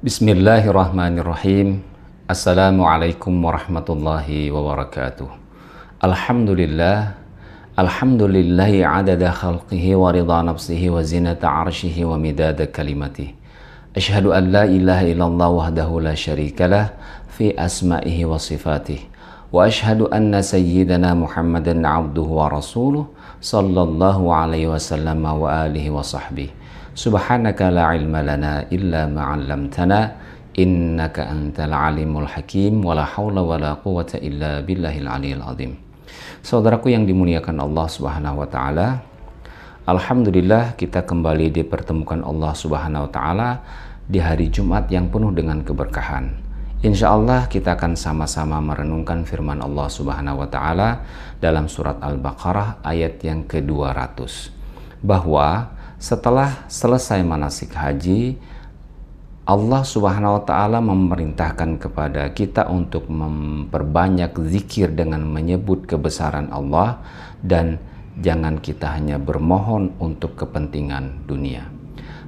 Bismillahirrahmanirrahim. Assalamualaikum warahmatullahi wabarakatuh. Alhamdulillah. Alhamdulillahi adada khalqihi wa ridha nafsihi wa zinata arshihi wa midada kalimatihi. Ashhadu an la ilaha illallah wahdahu la syarikalah fi asma'ihi wa sifatih. Wa ashhadu anna sayyidana Muhammadan abduhu wa rasuluh sallallahu alaihi wasallam wa alihi wa sahbihi. Subhanaka la ilma lana illa ma'allamtana innaka antal alimul hakim wa la hawla wa la quwwata illa billahil aliyil azim. Saudaraku yang dimuliakan Allah Subhanahu wa taala, alhamdulillah kita kembali dipertemukan Allah Subhanahu wa taala di hari Jumat yang penuh dengan keberkahan. Insya Allah kita akan sama-sama merenungkan firman Allah Subhanahu wa taala dalam surat Al-Baqarah ayat yang ke-200, bahwa setelah selesai manasik haji, Allah Subhanahu wa taala memerintahkan kepada kita untuk memperbanyak zikir dengan menyebut kebesaran Allah, dan jangan kita hanya bermohon untuk kepentingan dunia.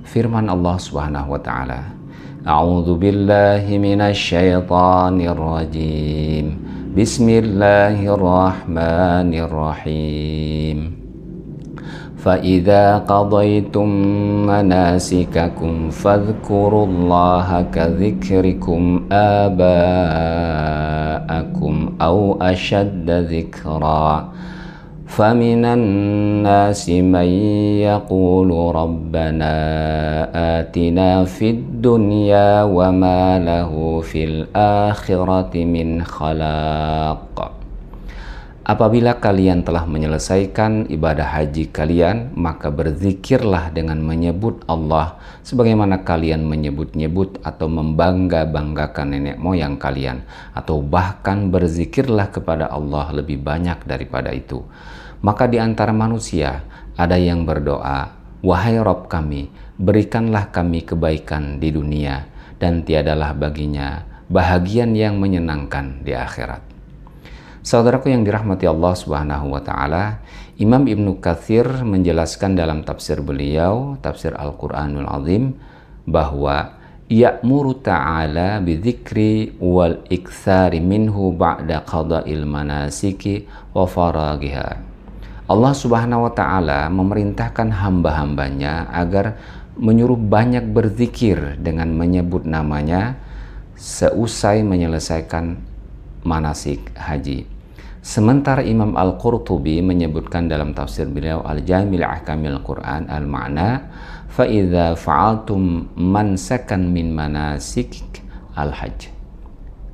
Firman Allah Subhanahu wa taala, A'udzu billahi minasy syaithanir rajim. Bismillahirrahmanirrahim. فَإِذَا قَضَيْتُمْ مَنَاسِكَكُمْ فَاذْكُرُوا اللَّهَ كَذِكْرِكُمْ آبَاءَكُمْ أَوْ أَشَدَّ ذِكْرًا فَمِنَ النَّاسِ مَن يَقُولُ رَبَّنَا آتِنَا فِي الدُّنْيَا وَمَا لَهُ فِي الْآخِرَةِ مِنْ خَلَاقٍ. Apabila kalian telah menyelesaikan ibadah haji kalian, maka berzikirlah dengan menyebut Allah sebagaimana kalian menyebut-nyebut atau membangga-banggakan nenek moyang kalian, atau bahkan berzikirlah kepada Allah lebih banyak daripada itu. Maka di antara manusia ada yang berdoa, "Wahai Rabb kami, berikanlah kami kebaikan di dunia, dan tiadalah baginya bahagian yang menyenangkan di akhirat." Saudaraku yang dirahmati Allah Subhanahu wa taala, Imam Ibnu Katsir menjelaskan dalam tafsir beliau, tafsir Al-Qur'anul Azim, bahwa ya'muru ta'ala bidzikri wal iktsari minhu ba'da qada'il manasiki wa faraghiha. Allah Subhanahu wa taala memerintahkan hamba-hambanya agar menyuruh banyak berzikir dengan menyebut namanya seusai menyelesaikan manasik haji. Sementara Imam Al-Qurtubi menyebutkan dalam tafsir beliau Al-Jami' Ahkamil Quran al-Ma'na, fa idza fa'altum mansakan min manasik al-hajj.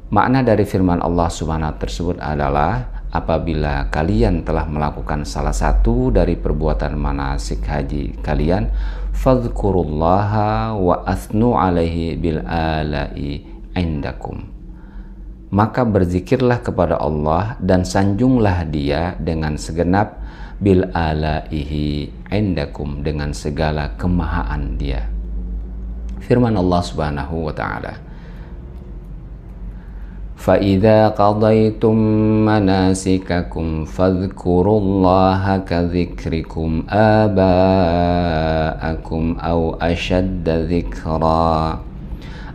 Makna dari firman Allah Subhanahu tersebut adalah apabila kalian telah melakukan salah satu dari perbuatan manasik haji kalian, fadhkurullaha wa athnu alaihi bil alai indakum. Maka berzikirlah kepada Allah dan sanjunglah Dia dengan segenap bil alaihi indakum, dengan segala kemahaan Dia. Firman Allah Subhanahu wa taala, fa idza qadaytum manasikakum fadhkurullaha kadzikrikum aba'akum aw ashadda dzikra.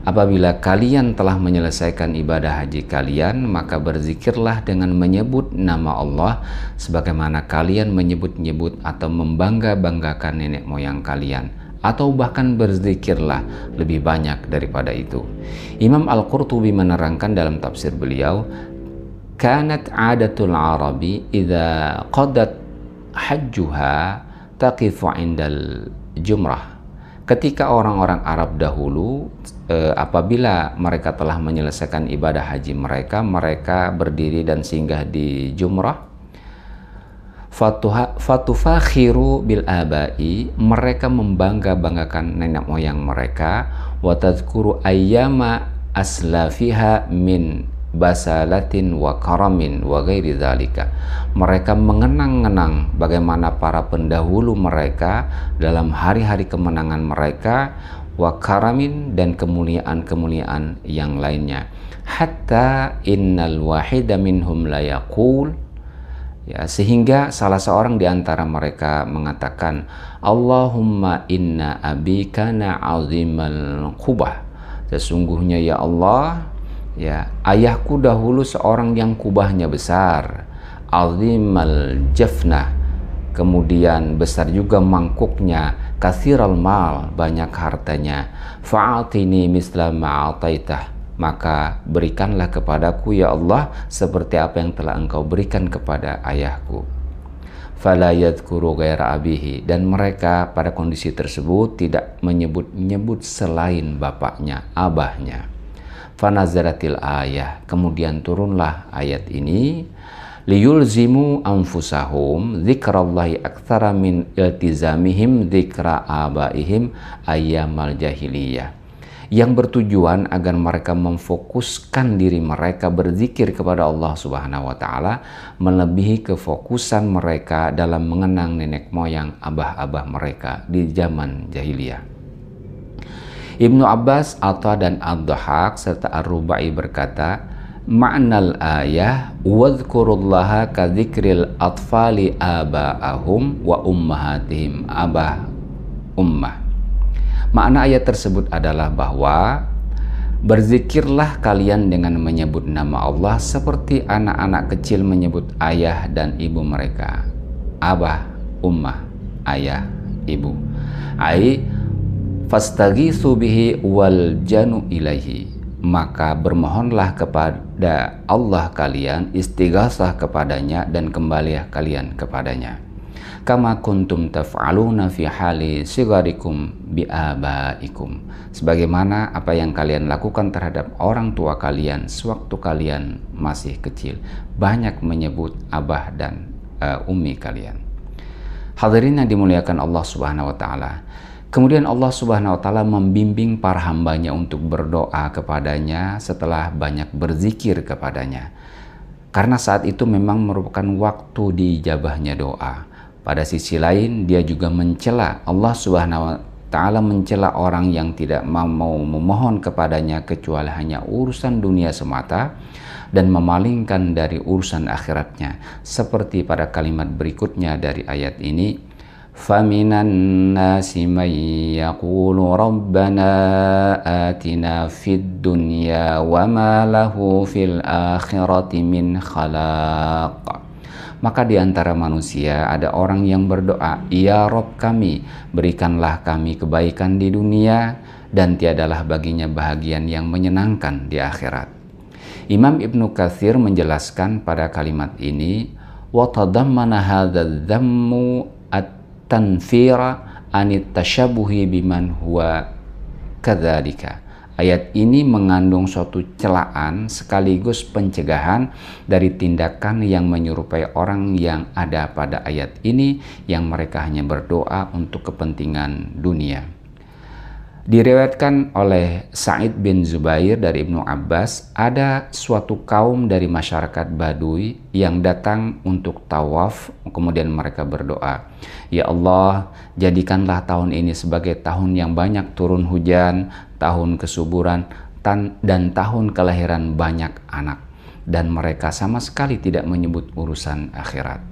Apabila kalian telah menyelesaikan ibadah haji kalian, maka berzikirlah dengan menyebut nama Allah sebagaimana kalian menyebut-nyebut atau membangga-banggakan nenek moyang kalian, atau bahkan berzikirlah lebih banyak daripada itu. Imam Al-Qurtubi menerangkan dalam tafsir beliau, kanat adatul arabi idza qadat hajjuha taqifu indal jumrah. Ketika orang-orang Arab dahulu, apabila mereka telah menyelesaikan ibadah haji mereka, mereka berdiri dan singgah di jumrah. Fatufakhiru bil abai, mereka membangga-banggakan nenek moyang mereka. Wa tadhkuru ayyama aslafiha min basalatin wa karamin wa ghairi dzalika. Mereka mengenang-enang bagaimana para pendahulu mereka dalam hari-hari kemenangan mereka, wa karamin, dan kemuliaan-kemuliaan yang lainnya. Hatta innal wahida minhum la yaqul, ya, sehingga salah seorang di antara mereka mengatakan, Allahumma inna abi kana azimal qubah, Sesungguhnya ya Allah, ya, ayahku dahulu seorang yang kubahnya besar, azimal jafnah, kemudian besar juga mangkuknya, kathiral mal, banyak hartanya, fa'atini misla ma'ataitah, maka berikanlah kepadaku ya Allah seperti apa yang telah engkau berikan kepada ayahku. Fala yadhkuru ghaira abihi, dan mereka pada kondisi tersebut tidak menyebut-nyebut selain bapaknya, abahnya. Fanazaratil ayah, kemudian turunlah ayat ini, liyulzimu anfusahum dzikrallahi aktsara min iltizamihim dzikra abaihim ayyamal jahiliyah, yang bertujuan agar mereka memfokuskan diri mereka berzikir kepada Allah Subhanahu wa taala melebihi kefokusan mereka dalam mengenang nenek moyang abah-abah mereka di zaman jahiliyah. Ibnu Abbas, Atha dan Ad-Dhahhak serta Ar-Rubai berkata, ma'nal ayah wadhkurullaha kadzikril atfali aba'ahum wa ummahatihim abah ummah. Makna ayat tersebut adalah bahwa berzikirlah kalian dengan menyebut nama Allah seperti anak-anak kecil menyebut ayah dan ibu mereka. Abah, ummah, ayah, ibu. Ai fastaghiitsu bihi wal janu ilaihi, maka bermohonlah kepada Allah kalian, istighasah kepadanya dan kembalilah kalian kepadanya. Kama kuntum taf'aluna fi hali sigarikum bi'abaikum, sebagaimana apa yang kalian lakukan terhadap orang tua kalian sewaktu kalian masih kecil, banyak menyebut abah dan ummi kalian. Hadirin yang dimuliakan Allah Subhanahu wa taala. Kemudian Allah Subhanahu wa taala membimbing para hambanya untuk berdoa kepadanya setelah banyak berzikir kepadanya, karena saat itu memang merupakan waktu diijabahnya doa. Pada sisi lain, dia juga mencela, Allah Subhanahu wa taala mencela orang yang tidak mau memohon kepadanya kecuali hanya urusan dunia semata dan memalingkan dari urusan akhiratnya, seperti pada kalimat berikutnya dari ayat ini, faminan nasi may yaqulu rabbana atina fid dunya wa ma lahu fil akhirati min khalaq. Maka di antara manusia ada orang yang berdoa, ya Rob kami, berikanlah kami kebaikan di dunia dan tiadalah baginya bahagian yang menyenangkan di akhirat. Imam Ibnu Katsir menjelaskan pada kalimat ini, wa tadammana hadzal dhammu at-tanfira anit tashabbuhi biman huwa kadzalika. Ayat ini mengandung suatu celaan sekaligus pencegahan dari tindakan yang menyerupai orang yang ada pada ayat ini, yang mereka hanya berdoa untuk kepentingan dunia. Diriwayatkan oleh Sa'id bin Zubair dari Ibnu Abbas, ada suatu kaum dari masyarakat Baduy yang datang untuk tawaf, kemudian mereka berdoa, ya Allah, jadikanlah tahun ini sebagai tahun yang banyak turun hujan, tahun kesuburan, dan tahun kelahiran banyak anak. Dan mereka sama sekali tidak menyebut urusan akhirat.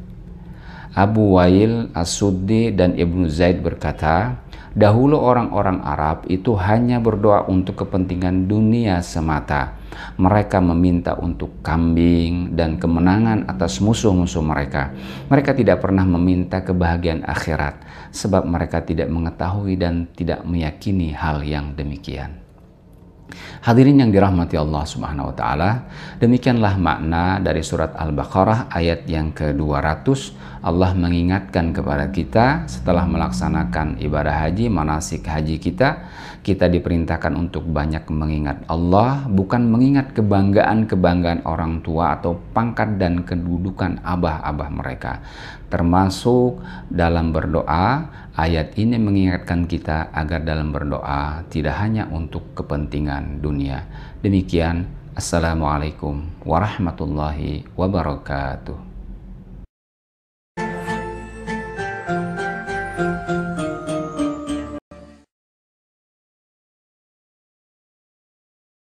Abu Wail As-Suddi dan Ibnu Zaid berkata, dahulu orang-orang Arab itu hanya berdoa untuk kepentingan dunia semata. Mereka meminta untuk kambing dan kemenangan atas musuh-musuh mereka. Mereka tidak pernah meminta kebahagiaan akhirat, sebab mereka tidak mengetahui dan tidak meyakini hal yang demikian. Hadirin yang dirahmati Allah Subhanahu wa taala, demikianlah makna dari surat Al-Baqarah ayat yang ke-200. Allah mengingatkan kepada kita setelah melaksanakan ibadah haji, manasik haji kita diperintahkan untuk banyak mengingat Allah, bukan mengingat kebanggaan-kebanggaan orang tua atau pangkat dan kedudukan abah-abah mereka. Termasuk dalam berdoa, ayat ini mengingatkan kita agar dalam berdoa tidak hanya untuk kepentingan dunia. Demikian, Assalamualaikum warahmatullahi wabarakatuh.